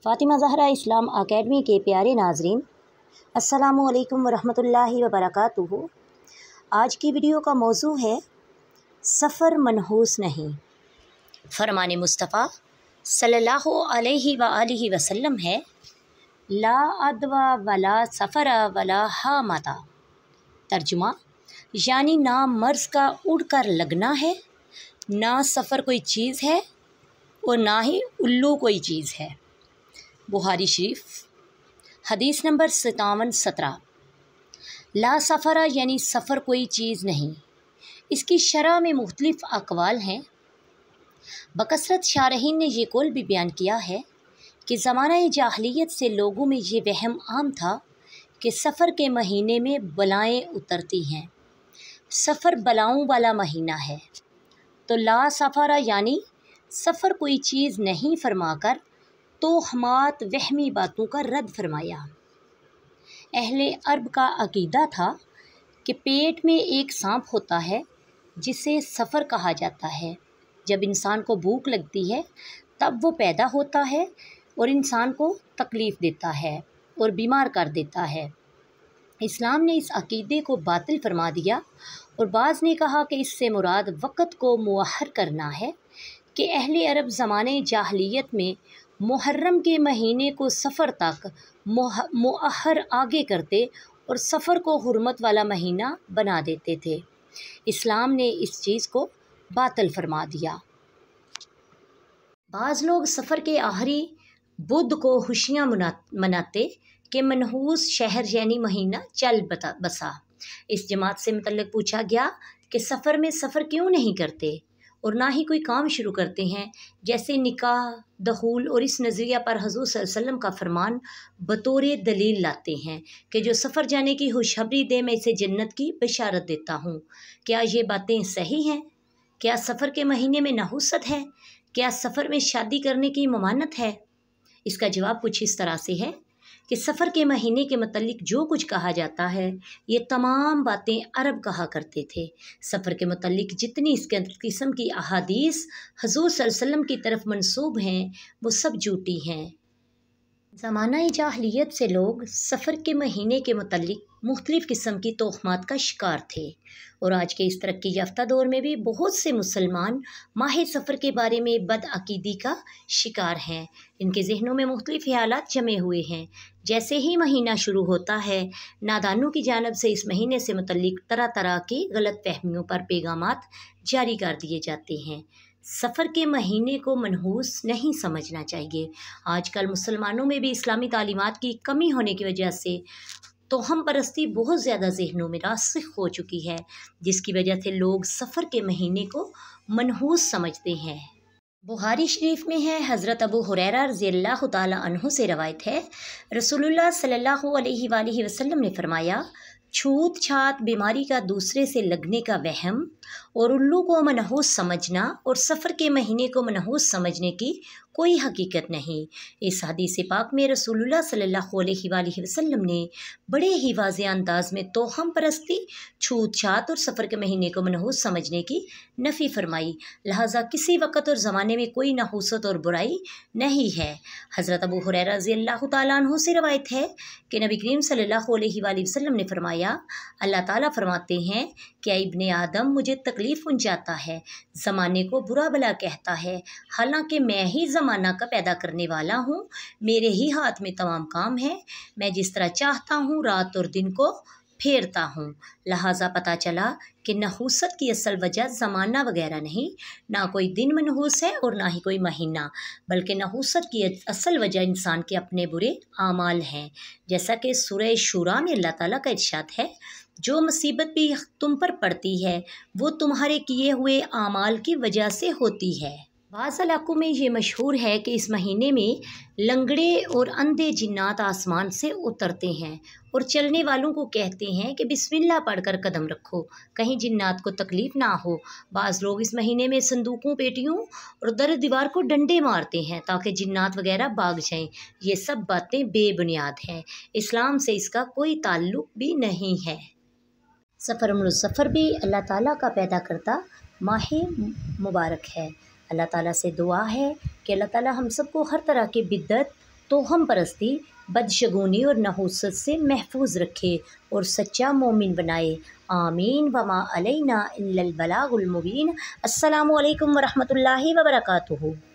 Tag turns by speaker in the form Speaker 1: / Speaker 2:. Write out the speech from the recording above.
Speaker 1: फ़ातिमा ज़हरा इस्लाम academy के प्यारे नाज़रीन, अस्सलामु अलैकुम वरहमतुल्लाहि वबरकातुहू। आज की वीडियो का मौजू है सफ़र मनहूस नहीं। फरमान मुस्तफ़ा सल्लल्लाहु अलैहि वआलिहि वसल्लम है, ला अदवा वला सफ़रा वला हामता। तर्जुमा यानी ना मर्ज़ का उड़ कर लगना है, ना सफ़र कोई चीज़ है और ना ही उल्लू कोई चीज़ है। बुखारी शरीफ हदीस नंबर 57-17। ला सफ़रा यानी सफ़र कोई चीज़ नहीं। इसकी शरह में मुख्तलिफ अक़वाल हैं। बकसरत शारहीन ने ये कौल भी बयान किया है कि ज़माना जाहलियत से लोगों में ये वहम आम था कि सफ़र के महीने में बलाएँ उतरती हैं, सफ़र बलाओं वाला महीना है। तो ला सफ़रा यानी सफ़र कोई चीज़ नहीं फरमाकर तोहमात वहमी बातों का रद्द फरमाया। अहले अरब का अकीदा था कि पेट में एक सांप होता है जिसे सफ़र कहा जाता है। जब इंसान को भूख लगती है तब वो पैदा होता है और इंसान को तकलीफ़ देता है और बीमार कर देता है। इस्लाम ने इस अकीदे को बातिल फरमा दिया और बाज़ ने कहा कि इससे मुराद वक़्त को मुअहर करना है कि अहले अरब ज़माने जाहलियत में मुहर्रम के महीने को सफ़र तक मुअहर आगे करते और सफ़र को हुर्मत वाला महीना बना देते थे। इस्लाम ने इस चीज़ को बातिल फरमा दिया। बाज़ लोग सफ़र के आखिरी बुध को खुशियाँ मनाते कि मनहूस शहर यानी महीना चल बसा। इस जमात से मुतल्लिक़ पूछा गया कि सफ़र में सफ़र क्यों नहीं करते और ना ही कोई काम शुरू करते हैं, जैसे निकाह, दखूल, और इस नज़रिया पर हुज़ूर सल्लल्लाहु अलैहि वसल्लम का फरमान बतौर दलील लाते हैं कि जो सफ़र जाने की खुशखबरी दे मैं इसे जन्नत की बशारत देता हूँ। क्या ये बातें सही हैं? क्या सफ़र के महीने में नहुसत है? क्या सफ़र में शादी करने की ममानत है? इसका जवाब कुछ इस तरह से है कि सफ़र के महीने के मतलब जो कुछ कहा जाता है ये तमाम बातें अरब कहा करते थे। सफ़र के मतलब जितनी इस किस्म की अहादीस हुज़ूर सल्लल्लाहु अलैहि वसल्लम की तरफ मंसूब हैं वो सब झूठी हैं। ज़माना जाहलियत से लोग सफ़र के महीने के मतलब मुख्तलिफ़ किस्म की तोहमात का शिकार थे और आज के इस तरक्की याफ्ता दौर में भी बहुत से मुसलमान माह सफ़र के बारे में बदअकीदी का शिकार हैं। इनके जहनों में मुख्तलिफ़ ख़यालात जमे हुए हैं। जैसे ही महीना शुरू होता है नादानों की जानब से इस महीने से मुतल्लिक़ तरह तरह की गलत फहमियों पर पैगामात जारी कर दिए जाते हैं। सफ़र के महीने को मनहूस नहीं समझना चाहिए। आजकल मुसलमानों में भी इस्लामी तालीमात की कमी होने की वजह से तोहम परस्ती बहुत ज़्यादा ज़हनों में रासिख़ हो चुकी है, जिसकी वजह से लोग सफ़र के महीने को मनहूस समझते हैं। बुखारी शरीफ में है, हज़रत अबू हुरैरा रज़ियल्लाहु ताला अन्हु से रवायत है, रसूलुल्लाह सल्लल्लाहु अलैहि वसल्लम ने फरमाया, छूत छात बीमारी का दूसरे से लगने का वहम और उल्लू को मनहूस समझना और सफ़र के महीने को मनहूस समझने की कोई हकीकत नहीं। इस हदीस पाक में रसूलुल्लाह सल्लल्लाहु अलैहि वसल्लम ने बड़े ही वाज़ेह अंदाज में तोहम परस्ती, छूत छात और सफ़र के महीने को मनहूस समझने की नफ़ी फरमाई। लिहाजा किसी वक़्त और ज़माने में कोई नहूसत और बुराई नहीं है। हज़रत अबू हुरैरा रज़ियल्लाहु ताला अन्हु से रवायत है कि नबी करीम सल्लल्लाहु अलैहि वसल्लम ने फरमाया, अल्लाह ताला फरमाते हैं कि इब्ने आदम मुझे तकलीफ़ पहुँचाता है, ज़माने को बुरा भला कहता है, हालांकि मैं ही ज़माना का पैदा करने वाला हूँ, मेरे ही हाथ में तमाम काम है, मैं जिस तरह चाहता हूँ रात और दिन को फेरता हूँ। लिहाजा पता चला कि नहूसत की असल वजह ज़माना वगैरह नहीं, ना कोई दिन मनहूस है और ना ही कोई महीना, बल्कि नहूसत की असल वजह इंसान के अपने बुरे आमाल हैं। जैसा कि सूरह शूरा में अल्लाह ताला का इरशाद है, जो मुसीबत भी तुम पर पड़ती है वो तुम्हारे किए हुए आमाल की वजह से होती है। बाज़ इलाक़ों में ये मशहूर है कि इस महीने में लंगड़े और अंधे जिन्नात आसमान से उतरते हैं और चलने वालों को कहते हैं कि बिस्मिल्लाह पढ़कर कदम रखो, कहीं जिन्नात को तकलीफ़ ना हो। बाज़ लोग इस महीने में संदूकों, पेटियों और दर दीवार को डंडे मारते हैं ताकि जिन्नात वगैरह भाग जाएं। ये सब बातें बेबुनियाद हैं, इस्लाम से इसका कोई ताल्लुक़ भी नहीं है। सफ़र भी अल्लाह ताला का पैदा करता माह मुबारक है। अल्लाह ताला से दुआ है कि अल्लाह ताला हम सबको हर तरह की बिद्दत توہم پرستی، بدشگونی اور نحوست سے محفوظ رکھے اور سچا مومن بنائے۔ آمین وما علینا الا البلاغ المبین۔ السلام علیکم ورحمۃ اللہ وبرکاتہ۔